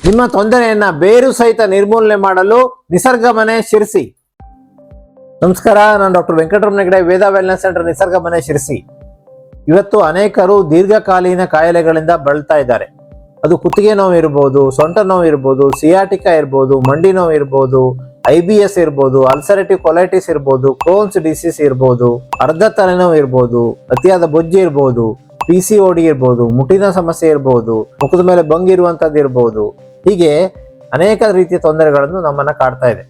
ನಿಮ್ಮ ತೊಂದರೆಯನ್ನ ಬೇರು ಸಹಿತ ನಿರ್ಮೂಲನೆ ಮಾಡಲು ನಿಸರ್ಗ ಮನೆ ಶಿರಸಿ. ನಮಸ್ಕಾರ, ನಾನು ಡಾಕ್ಟರ್ ವೆಂಕಟರಮಣ ಹೆಗಡೆ, ವೇದ ವೆಲ್ನೆಸ್ ಸೆಂಟರ್, ನಿಸರ್ಗ ಮನೆ ಶಿರಸಿ. ಇವತ್ತು ಅನೇಕರು ದೀರ್ಘಕಾಲೀನ ಕಾಯಿಲೆಗಳಿಂದ ಬಳಲ್ತಾ ಇದ್ದಾರೆ. ಅದು ಕುತ್ತಿಗೆ ನೋವು ಇರ್ಬೋದು, ಸೊಂಟ ನೋವು ಇರ್ಬೋದು, ಸಿಯಾಟಿಕಾ ಇರ್ಬೋದು, ಮಂಡಿ ನೋವು ಇರ್ಬೋದು, IBS ಇರ್ಬೋದು, ಅಲ್ಸರೇಟಿವ್ ಕೊಲೈಟಿಸ್ ಇರ್ಬೋದು, ಕ್ರೋನ್ಸ್ ಡಿಸೀಸ್ ಇರ್ಬೋದು, ಅರ್ಧ ತಲೆನೋವು ಇರ್ಬೋದು, ಅತಿಯಾದ ಬೊಜ್ಜು ಇರ್ಬೋದು, PCOD ಇರ್ಬೋದು, ಮುಟ್ಟಿನ ಸಮಸ್ಯೆ ಇರ್ಬೋದು, ಮುಖದ ಮೇಲೆ ಬಂಗಿರುವಂತದ್ದು ಇರ್ಬೋದು. ಹೀಗೆ ಅನೇಕ ರೀತಿಯ ತೊಂದರೆಗಳನ್ನು ನಮ್ಮನ್ನ ಕಾಡ್ತಾ ಇದೆ.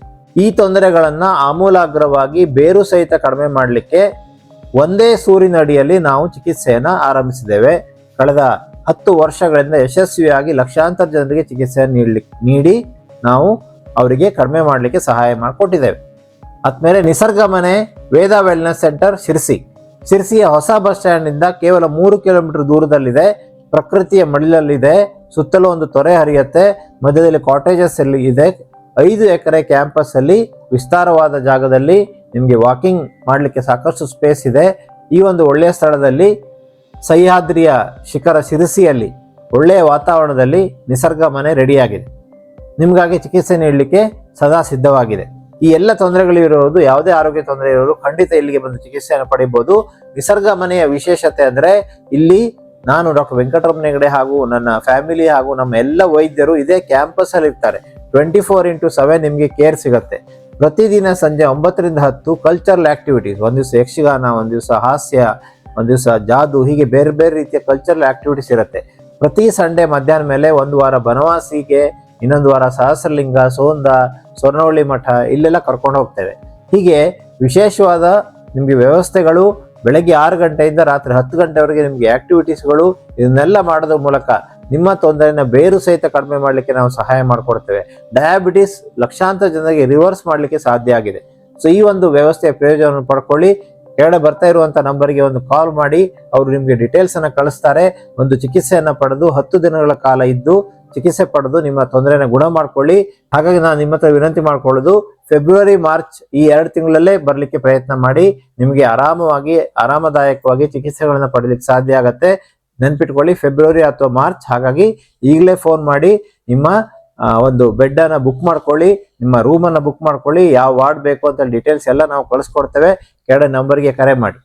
ಈ ತೊಂದರೆಗಳನ್ನ ಆಮೂಲಾಗ್ರವಾಗಿ ಬೇರು ಸಹಿತ ಕಡಿಮೆ ಮಾಡಲಿಕ್ಕೆ ಒಂದೇ ಸೂರಿನ ಅಡಿಯಲ್ಲಿ ನಾವು ಚಿಕಿತ್ಸೆಯನ್ನ ಆರಂಭಿಸಿದ್ದೇವೆ. ಕಳೆದ 10 ವರ್ಷಗಳಿಂದ ಯಶಸ್ವಿಯಾಗಿ ಲಕ್ಷಾಂತರ ಜನರಿಗೆ ಚಿಕಿತ್ಸೆಯನ್ನು ನೀಡಿ ನಾವು ಅವರಿಗೆ ಕಡಿಮೆ ಮಾಡಲಿಕ್ಕೆ ಸಹಾಯ ಮಾಡಿಕೊಟ್ಟಿದ್ದೇವೆ. ಆದ್ಮೇಲೆ ನಿಸರ್ಗ ಮನೆ ವೇದ ವೆಲ್ನೆಸ್ ಸೆಂಟರ್ ಶಿರಸಿಯ ಹೊಸ ಬಸ್ ಸ್ಟ್ಯಾಂಡ್ ನಿಂದ ಕೇವಲ 3 ಕಿಲೋಮೀಟರ್ ದೂರದಲ್ಲಿದೆ. ಪ್ರಕೃತಿಯ ಮಡಿಲಲ್ಲಿದೆ. ಸುತ್ತಲೂ ಒಂದು ತೊರೆ ಹರಿಯುತ್ತೆ. ಮಧ್ಯದಲ್ಲಿ ಕಾಟೇಜಸ್ ಅಲ್ಲಿ ಇದೆ. 5 ಎಕರೆ ಕ್ಯಾಂಪಸ್ ಅಲ್ಲಿ ವಿಸ್ತಾರವಾದ ಜಾಗದಲ್ಲಿ ನಿಮಗೆ ವಾಕಿಂಗ್ ಮಾಡಲಿಕ್ಕೆ ಸಾಕಷ್ಟು ಸ್ಪೇಸ್ ಇದೆ. ಈ ಒಂದು ಒಳ್ಳೆಯ ಸ್ಥಳದಲ್ಲಿ ಸಹ್ಯಾದ್ರಿಯ ಶಿಖರ ಶಿರಸಿಯಲ್ಲಿ ಒಳ್ಳೆಯ ವಾತಾವರಣದಲ್ಲಿ ನಿಸರ್ಗ ಮನೆ ರೆಡಿಯಾಗಿದೆ. ನಿಮಗಾಗಿ ಚಿಕಿತ್ಸೆ ನೀಡಲಿಕ್ಕೆ ಸದಾ ಸಿದ್ಧವಾಗಿದೆ. ಈ ಎಲ್ಲ ತೊಂದರೆಗಳಿರೋದು, ಯಾವುದೇ ಆರೋಗ್ಯ ತೊಂದರೆ ಇರೋರು ಖಂಡಿತ ಇಲ್ಲಿಗೆ ಬಂದು ಚಿಕಿತ್ಸೆಯನ್ನು ಪಡಿಬಹುದು. ನಿಸರ್ಗ ಮನೆಯ ವಿಶೇಷತೆ ಅಂದರೆ ಇಲ್ಲಿ ನಾನು ಡಾಕ್ಟರ್ ವೆಂಕಟರಮಣ ಹೆಗಡೆ ಹಾಗೂ ನನ್ನ ಫ್ಯಾಮಿಲಿ ಹಾಗೂ ನಮ್ಮ ಎಲ್ಲ ವೈದ್ಯರು ಇದೇ ಕ್ಯಾಂಪಸ್ ಅಲ್ಲಿ ಇರ್ತಾರೆ. 24x7 ನಿಮಗೆ ಕೇರ್ ಸಿಗುತ್ತೆ. ಪ್ರತಿದಿನ ಸಂಜೆ 9 ರಿಂದ 10 ಕಲ್ಚರಲ್ ಆಕ್ಟಿವಿಟೀಸ್, ಒಂದ್ ದಿವಸ ಯಕ್ಷಗಾನ, ಒಂದ್ ದಿವಸ ಹಾಸ್ಯ, ಒಂದ್ ದಿವಸ ಜಾದು, ಹೀಗೆ ಬೇರೆ ಬೇರೆ ರೀತಿಯ ಕಲ್ಚರಲ್ ಆಕ್ಟಿವಿಟೀಸ್ ಇರುತ್ತೆ. ಪ್ರತಿ ಸಂಡೇ ಮಧ್ಯಾಹ್ನ ಮೇಲೆ 1 ವಾರ ಬನವಾಸಿಗೆ, ಇನ್ನೊಂದು ವಾರ ಸಹಸ್ರಲಿಂಗ, ಸೋಂದ, ಸ್ವರ್ಣವಳ್ಳಿ ಮಠ, ಇಲ್ಲೆಲ್ಲ ಕರ್ಕೊಂಡು ಹೋಗ್ತೇವೆ. ಹೀಗೆ ವಿಶೇಷವಾದ ನಿಮಗೆ ವ್ಯವಸ್ಥೆಗಳು, ಬೆಳಗ್ಗೆ 6 ಗಂಟೆಯಿಂದ ರಾತ್ರಿ 10 ಗಂಟೆವರೆಗೆ ನಿಮಗೆ ಆಕ್ಟಿವಿಟೀಸ್ಗಳು, ಇದನ್ನೆಲ್ಲ ಮಾಡೋದ್ರ ಮೂಲಕ ನಿಮ್ಮ ತೊಂದರೆನ ಬೇರು ಸಹಿತ ಕಡಿಮೆ ಮಾಡಲಿಕ್ಕೆ ನಾವು ಸಹಾಯ ಮಾಡಿಕೊಡ್ತೇವೆ. ಡಯಾಬಿಟಿಸ್ ಲಕ್ಷಾಂತರ ಜನರಿಗೆ ರಿವರ್ಸ್ ಮಾಡಲಿಕ್ಕೆ ಸಾಧ್ಯ ಆಗಿದೆ. ಸೊ ಈ ಒಂದು ವ್ಯವಸ್ಥೆಯ ಪ್ರಯೋಜನವನ್ನು ಪಡ್ಕೊಳ್ಳಿ. ಕೆಳಗಡೆ ಬರ್ತಾ ಇರುವಂತ ನಂಬರ್ಗೆ ಒಂದು ಕಾಲ್ ಮಾಡಿ, ಅವರು ನಿಮಗೆ ಡೀಟೇಲ್ಸ್ ಅನ್ನ ಕಳಿಸ್ತಾರೆ. ಒಂದು ಚಿಕಿತ್ಸೆಯನ್ನ ಪಡೆದು 10 ದಿನಗಳ ಕಾಲ ಇದ್ದು ಚಿಕಿತ್ಸೆ ಪಡೆದು ನಿಮ್ಮ ತೊಂದರೆನ ಗುಣ ಮಾಡ್ಕೊಳ್ಳಿ. ಹಾಗಾಗಿ ನಾನು ನಿಮ್ಮ ಹತ್ರ ವಿನಂತಿ ಮಾಡ್ಕೊಳ್ಳೋದು, ಫೆಬ್ರವರಿ ಮಾರ್ಚ್ ಈ 2 ತಿಂಗಳಲ್ಲೇ ಬರ್ಲಿಕ್ಕೆ ಪ್ರಯತ್ನ ಮಾಡಿ. ನಿಮಗೆ ಆರಾಮದಾಯಕವಾಗಿ ಚಿಕಿತ್ಸೆಗಳನ್ನ ಪಡೀಲಿಕ್ಕೆ ಸಾಧ್ಯ ಆಗತ್ತೆ. ನೆನ್ಪಿಟ್ಕೊಳ್ಳಿ, ಫೆಬ್ರವರಿ ಅಥವಾ ಮಾರ್ಚ್. ಹಾಗಾಗಿ ಈಗಲೇ ಫೋನ್ ಮಾಡಿ ನಿಮ್ಮ ಒಂದು ಬೆಡ್ ಅನ್ನ ಬುಕ್ ಮಾಡ್ಕೊಳ್ಳಿ, ನಿಮ್ಮ ರೂಮ್ ಅನ್ನ ಬುಕ್ ಮಾಡ್ಕೊಳ್ಳಿ. ಯಾವ ವಾರ್ಡ್ ಬೇಕು ಅಂತ ಡೀಟೇಲ್ಸ್ ಎಲ್ಲ ನಾವು ಕಳಿಸ್ಕೊಡ್ತೇವೆ. ಕೆಳಗಡೆ ನಂಬರ್ಗೆ ಕರೆ ಮಾಡಿ.